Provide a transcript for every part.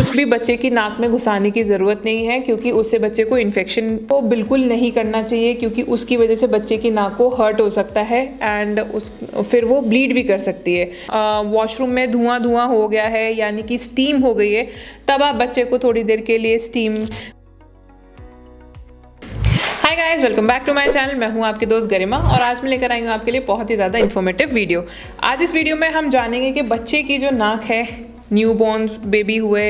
कुछ भी बच्चे की नाक में घुसाने की ज़रूरत नहीं है, क्योंकि उससे बच्चे को इन्फेक्शन को बिल्कुल नहीं करना चाहिए, क्योंकि उसकी वजह से बच्चे की नाक को हर्ट हो सकता है एंड फिर वो ब्लीड भी कर सकती है। वॉशरूम में धुआं हो गया है, यानी कि स्टीम हो गई है, तब आप बच्चे को थोड़ी देर के लिए steam. Hi guys, welcome back to my channel. मैं हूं आपकी दोस्त गरिमा और आज मैं लेकर आई हूं आपके लिए बहुत ही ज़्यादा इन्फॉर्मेटिव वीडियो। आज इस वीडियो में हम जानेंगे कि बच्चे की जो नाक है, न्यूबॉर्न बेबी हुए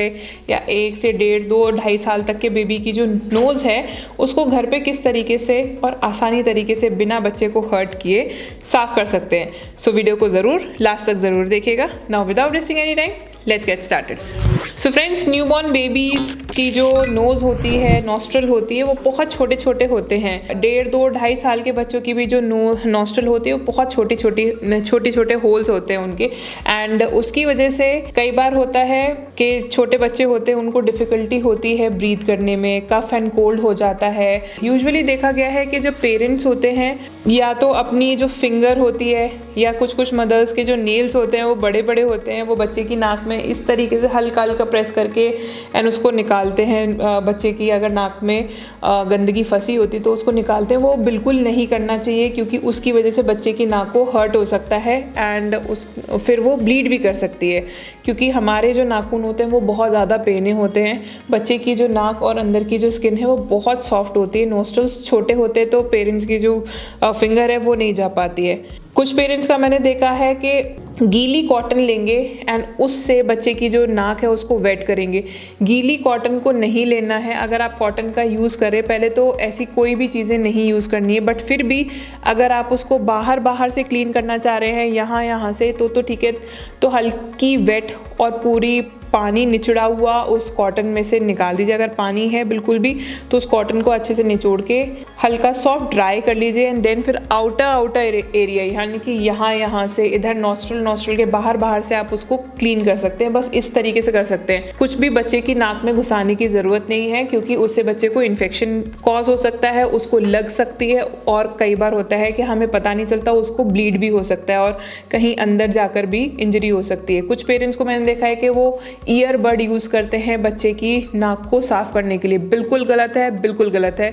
या 1 से 1.5, 2, 2.5 साल तक के बेबी की जो नोज़ है उसको घर पे किस तरीके से और आसानी तरीके से बिना बच्चे को हर्ट किए साफ़ कर सकते हैं। सो वीडियो को ज़रूर लास्ट तक ज़रूर देखिएगा। Now without wasting any time let's get started. So friends, newborn babies की जो नोज़ होती है, नॉस्ट्रल होती है, वो बहुत छोटे छोटे होते हैं। 1.5, 2, 2.5 साल के बच्चों की भी जो नॉस्ट्रल होती है वो बहुत छोटे छोटे होल्स होते हैं उनके। एंड उसकी वजह से कई बार होता है कि छोटे बच्चे होते हैं, उनको डिफ़िकल्टी होती है ब्रीथ करने में, कफ एंड कोल्ड हो जाता है। यूजुअली देखा गया है कि जब पेरेंट्स होते हैं, या तो अपनी जो फिंगर होती है या कुछ मदर्स के जो नेल्स होते हैं वो बड़े बड़े होते हैं, वो बच्चे की नाक में इस तरीके से हल्का हल्का प्रेस करके एंड उसको निकालते हैं। बच्चे की अगर नाक में गंदगी फंसी होती तो उसको निकालते हैं। वो बिल्कुल नहीं करना चाहिए, क्योंकि उसकी वजह से बच्चे की नाक को हर्ट हो सकता है एंड फिर वो ब्लीड भी कर सकती है, क्योंकि हमारे जो नाखून होते हैं वो बहुत ज़्यादा पेने होते हैं। बच्चे की जो नाक और अंदर की जो स्किन है वो बहुत सॉफ्ट होती है। नोस्ट्रल्स छोटे होते हैं तो पेरेंट्स की जो फिंगर है वो नहीं जा पाती है। कुछ पेरेंट्स का मैंने देखा है कि गीली कॉटन लेंगे एंड उससे बच्चे की जो नाक है उसको वेट करेंगे। गीली कॉटन को नहीं लेना है। अगर आप कॉटन का यूज़ करें, पहले तो ऐसी कोई भी चीज़ें नहीं यूज़ करनी है, बट फिर भी अगर आप उसको बाहर से क्लीन करना चाह रहे हैं, यहाँ से तो ठीक है, तो हल्की वेट और पूरी पानी निचड़ा हुआ उस कॉटन में से निकाल दीजिए। अगर पानी है बिल्कुल भी तो उस कॉटन को अच्छे से निचोड़ के हल्का सॉफ्ट ड्राई कर लीजिए एंड देन फिर आउटर एरिया, यानी कि यहाँ से इधर नॉस्ट्रल के बाहर से आप उसको क्लीन कर सकते हैं। बस इस तरीके से कर सकते हैं। कुछ भी बच्चे की नाक में घुसाने की ज़रूरत नहीं है, क्योंकि उससे बच्चे को इन्फेक्शन कॉज हो सकता है, उसको लग सकती है और कई बार होता है कि हमें पता नहीं चलता, उसको ब्लीड भी हो सकता है और कहीं अंदर जाकर भी इंजरी हो सकती है। कुछ पेरेंट्स को मैंने देखा है कि वो ईयरबड यूज़ करते हैं बच्चे की नाक को साफ़ करने के लिए। बिल्कुल गलत है, बिल्कुल गलत है।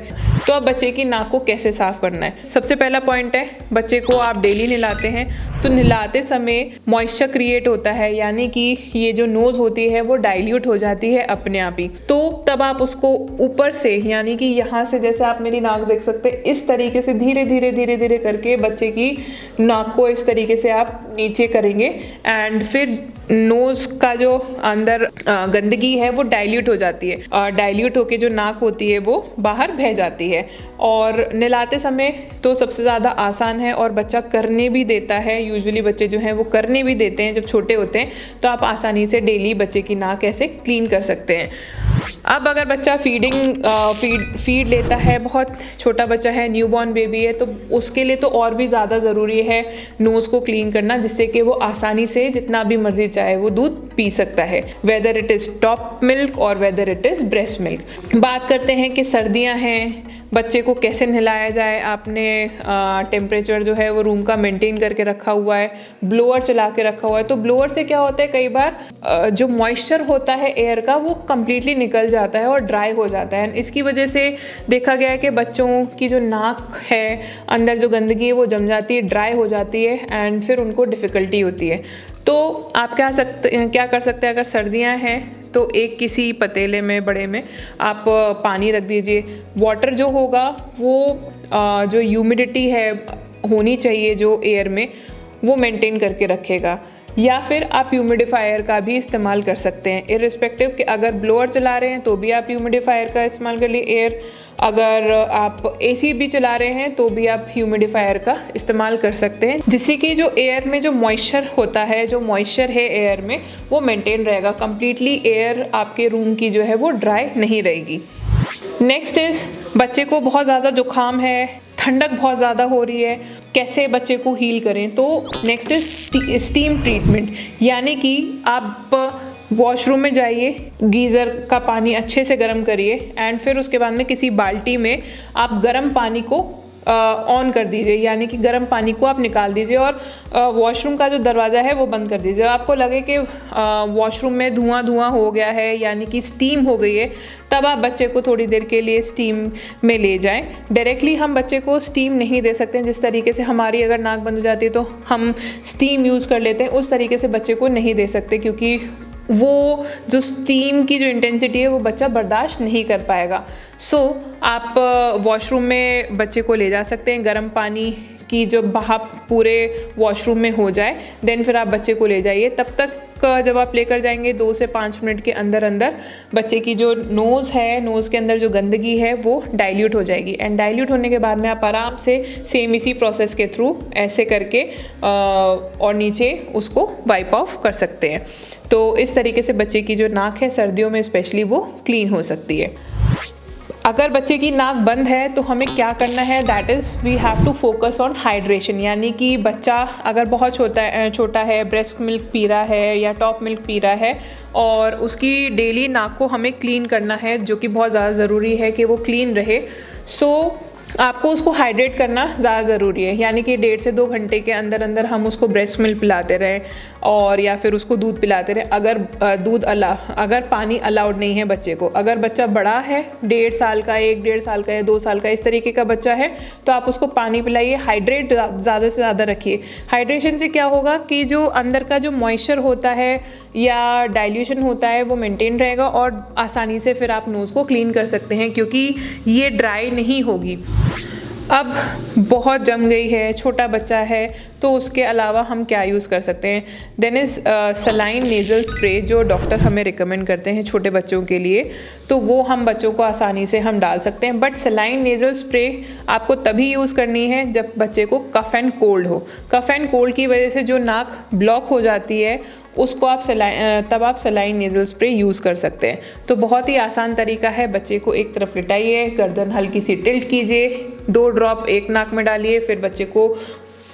तो अब बच्चे की नाक को कैसे साफ़ करना है? सबसे पहला पॉइंट है, बच्चे को आप डेली नहलाते हैं तो नहलाते समय मॉइस्चर क्रिएट होता है, यानी कि ये जो नोज़ होती है वो डाइल्यूट हो जाती है अपने आप ही। तो तब आप उसको ऊपर से, यानी कि यहाँ से, जैसे आप मेरी नाक देख सकते हैं, इस तरीके से धीरे धीरे करके बच्चे की नाक को इस तरीके से आप नीचे करेंगे एंड फिर नोज़ का जो अंदर गंदगी है वो डाइल्यूट हो जाती है और डाइल्यूट होके जो नाक होती है वो बाहर बह जाती है। और नहलाते समय तो सबसे ज़्यादा आसान है और बच्चा करने भी देता है। यूजुअली बच्चे जो हैं वो करने भी देते हैं जब छोटे होते हैं, तो आप आसानी से डेली बच्चे की नाक ऐसे क्लीन कर सकते हैं। अब अगर बच्चा फीड लेता है, बहुत छोटा बच्चा है, न्यूबॉर्न बेबी है, तो उसके लिए तो और भी ज़्यादा ज़रूरी है नोज़ को क्लीन करना, जिससे कि वो आसानी से जितना भी मर्जी चाहे वो दूध पी सकता है, whether it is top milk और whether it is breast milk. बात करते हैं कि सर्दियाँ हैं, बच्चे को कैसे नहलाया जाए। आपने टेम्परेचर जो है वो रूम का मेंटेन करके रखा हुआ है, ब्लोअर चला के रखा हुआ है, तो ब्लोअर से क्या होता है, कई बार जो मॉइस्चर होता है एयर का वो कम्प्लीटली निकल जाता है और ड्राई हो जाता है। इसकी वजह से देखा गया है कि बच्चों की जो नाक है, अंदर जो गंदगी है वो जम जाती है, ड्राई हो जाती है एंड फिर उनको डिफ़िकल्टी होती है। तो आप क्या कर सकते हैं, अगर सर्दियाँ हैं तो एक किसी पतीले में, बड़े में आप पानी रख दीजिए। वाटर जो होगा वो जो ह्यूमिडिटी है होनी चाहिए जो एयर में, वो मेंटेन करके रखेगा। या फिर आप ह्यूमिडिफायर का भी इस्तेमाल कर सकते हैं, इर्रिस्पेक्टिव कि अगर ब्लोअर चला रहे हैं तो भी आप ह्यूमिडिफायर का इस्तेमाल कर लिए एयर, अगर आप एसी भी चला रहे हैं तो भी आप ह्यूमिडिफायर का इस्तेमाल कर सकते हैं, जिससे कि जो एयर में जो मॉइस्चर होता है, जो मॉइस्चर है एयर में, वो मेंटेन रहेगा। कम्प्लीटली एयर आपके रूम की जो है वो ड्राई नहीं रहेगी। नेक्स्ट इज़, बच्चे को बहुत ज़्यादा जुकाम है, ठंडक बहुत ज़्यादा हो रही है, कैसे बच्चे को हील करें? तो नेक्स्ट इज स्टीम ट्रीटमेंट, यानी कि आप वॉशरूम में जाइए, गीज़र का पानी अच्छे से गर्म करिए एंड फिर उसके बाद में किसी बाल्टी में आप गर्म पानी को ऑन कर दीजिए, यानी कि गर्म पानी को आप निकाल दीजिए और वॉशरूम का जो दरवाज़ा है वो बंद कर दीजिए। आपको लगे कि वॉशरूम में धुआं धुआं हो गया है, यानी कि स्टीम हो गई है, तब आप बच्चे को थोड़ी देर के लिए स्टीम में ले जाएं। डायरेक्टली हम बच्चे को स्टीम नहीं दे सकते हैं। जिस तरीके से हमारी अगर नाक बंद हो जाती है तो हम स्टीम यूज़ कर लेते हैं, उस तरीके से बच्चे को नहीं दे सकते, क्योंकि वो जो स्टीम की जो इंटेंसिटी है वो बच्चा बर्दाश्त नहीं कर पाएगा। आप वॉशरूम में बच्चे को ले जा सकते हैं, गर्म पानी की जो भाप पूरे वॉशरूम में हो जाए, देन फिर आप बच्चे को ले जाइए। तब तक जब आप लेकर जाएंगे 2 से 5 मिनट के अंदर अंदर बच्चे की जो नोज़ है, नोज़ के अंदर जो गंदगी है वो डाइल्यूट हो जाएगी। एंड डाइल्यूट होने के बाद में आप आराम से सेम इसी प्रोसेस के थ्रू ऐसे करके और नीचे उसको वाइप ऑफ कर सकते हैं। तो इस तरीके से बच्चे की जो नाक है सर्दियों में स्पेशली वो क्लीन हो सकती है। अगर बच्चे की नाक बंद है तो हमें क्या करना है, that is we have to focus on hydration. यानी कि बच्चा अगर बहुत छोटा है, ब्रेस्ट मिल्क पी रहा है या टॉप मिल्क पी रहा है, और उसकी डेली नाक को हमें क्लीन करना है, जो कि बहुत ज़्यादा ज़रूरी है कि वो क्लीन रहे। आपको उसको हाइड्रेट करना ज़्यादा ज़रूरी है, यानी कि 1.5 से 2 घंटे के अंदर अंदर हम उसको ब्रेस्ट मिल्क पिलाते रहें और या फिर उसको दूध पिलाते रहें। अगर पानी अलाउड नहीं है बच्चे को, अगर बच्चा बड़ा है, 1.5 साल का, 1.5 साल का या 2 साल का, इस तरीके का बच्चा है, तो आप उसको पानी पिलाइए, हाइड्रेट ज़्यादा से ज़्यादा रखिए। हाइड्रेशन से क्या होगा कि जो अंदर का जो मॉइस्चर होता है या डाइल्यूशन होता है वो मेंटेन रहेगा और आसानी से फिर आप नोज़ को क्लीन कर सकते हैं, क्योंकि ये ड्राई नहीं होगी। अब बहुत जम गई है, छोटा बच्चा है, तो उसके अलावा हम क्या यूज़ कर सकते हैं, then is saline nasal spray, जो डॉक्टर हमें रिकमेंड करते हैं छोटे बच्चों के लिए, तो वो हम बच्चों को आसानी से हम डाल सकते हैं। बट सलाइन नेज़ल स्प्रे आपको तभी यूज़ करनी है जब बच्चे को कफ एंड कोल्ड हो। कफ एंड कोल्ड की वजह से जो नाक ब्लॉक हो जाती है उसको तब आप सलाइन नेज़ल स्प्रे यूज़ कर सकते हैं। तो बहुत ही आसान तरीका है, बच्चे को एक तरफ लिटाइए, गर्दन हल्की सी टिल्ट कीजिए, 2 ड्रॉप एक नाक में डालिए, फिर बच्चे को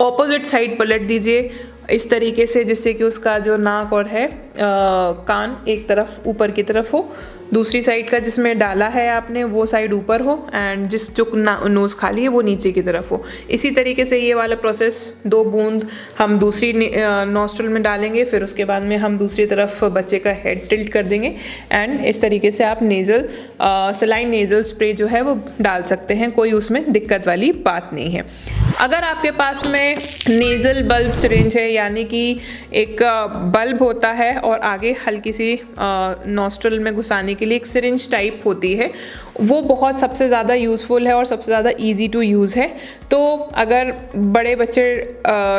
ऑपोजिट साइड पलट दीजिए इस तरीके से, जिससे कि उसका जो नाक और है कान एक तरफ ऊपर की तरफ हो, दूसरी साइड का जिसमें डाला है आपने वो साइड ऊपर हो, एंड जो नोज़ खाली है वो नीचे की तरफ हो। इसी तरीके से ये वाला प्रोसेस 2 बूंद हम दूसरी नॉस्ट्रल में डालेंगे, फिर उसके बाद में हम दूसरी तरफ बच्चे का हेड टिल्ट कर देंगे, एंड इस तरीके से आप सलाइन नेज़ल स्प्रे जो है वो डाल सकते हैं। कोई उसमें दिक्कत वाली बात नहीं है। अगर आपके पास में नेज़ल बल्ब सिरिंज है, यानी कि एक बल्ब होता है और आगे हल्की सी नॉस्ट्रल में घुसाने के लिए एक सिरिंज टाइप होती है, वो बहुत सबसे ज़्यादा यूज़फुल है और सबसे ज़्यादा इजी टू यूज़ है। तो अगर बड़े बच्चे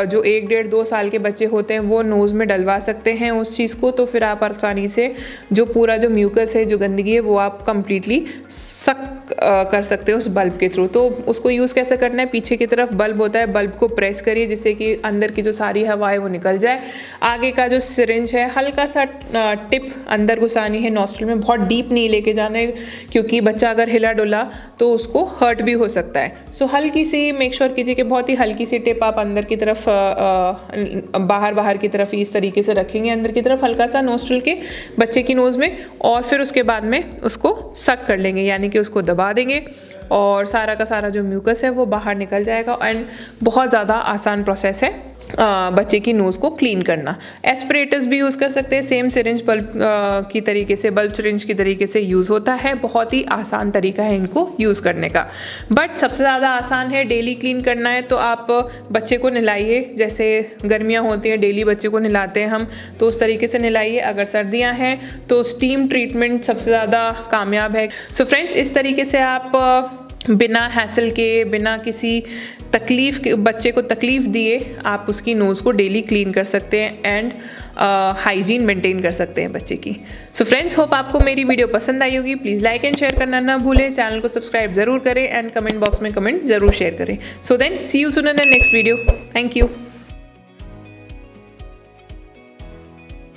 जो 1, 1.5, 2 साल के बच्चे होते हैं वो नोज़ में डलवा सकते हैं उस चीज़ को, तो फिर आप आसानी से जो पूरा जो म्यूकस है, जो गंदगी है, वो आप कम्प्लीटली सक कर सकते हो उस बल्ब के थ्रू। तो उसको यूज़ कैसे करना है, पीछे की तरफ बल्ब होता है, बल्ब को प्रेस करिए जिससे कि अंदर की जो सारी हवा है वो निकल जाए। आगे का जो सिरिंज है हल्का सा टिप अंदर घुसानी है नॉस्ट्रल में, बहुत डीप नहीं लेके जाना है, क्योंकि बच्चा अगर हिला डुला तो उसको हर्ट भी हो सकता है। सो हल्की सी मेक श्योर कीजिए कि बहुत ही हल्की सी टिप आप अंदर की तरफ बाहर की तरफ इस तरीके से रखेंगे, अंदर की तरफ हल्का सा नॉस्ट्रल के बच्चे की नोज़ में, और फिर उसके बाद में उसको सक कर लेंगे, यानी कि उसको दबा देंगे और सारा का सारा जो म्यूकस है वो बाहर निकल जाएगा। एंड बहुत ज़्यादा आसान प्रोसेस है बच्चे की नोज़ को क्लीन करना। एस्पिरेटर्स भी यूज़ कर सकते हैं, सेम सिरिंज बल्ब की तरीके से, बल्ब सिरिंज की तरीके से यूज़ होता है। बहुत ही आसान तरीका है इनको यूज़ करने का। बट सबसे ज़्यादा आसान है, डेली क्लीन करना है तो आप बच्चे को नहलाइए। जैसे गर्मियाँ होती हैं, डेली बच्चे को नहलाते हैं हम, तो उस तरीके से नहलाइए। अगर सर्दियाँ हैं तो स्टीम ट्रीटमेंट सबसे ज़्यादा कामयाब है। सो फ्रेंड्स, इस तरीके से आप बिना हैसल के, बिना किसी तकलीफ़ के, बच्चे को तकलीफ़ दिए, आप उसकी नोज़ को डेली क्लीन कर सकते हैं एंड हाइजीन मेंटेन कर सकते हैं बच्चे की। सो फ्रेंड्स, होप आपको मेरी वीडियो पसंद आई होगी। प्लीज़ लाइक एंड शेयर करना ना भूलें, चैनल को सब्सक्राइब ज़रूर करें एंड कमेंट बॉक्स में कमेंट ज़रूर शेयर करें। So then see you soon in the next video. Thank you.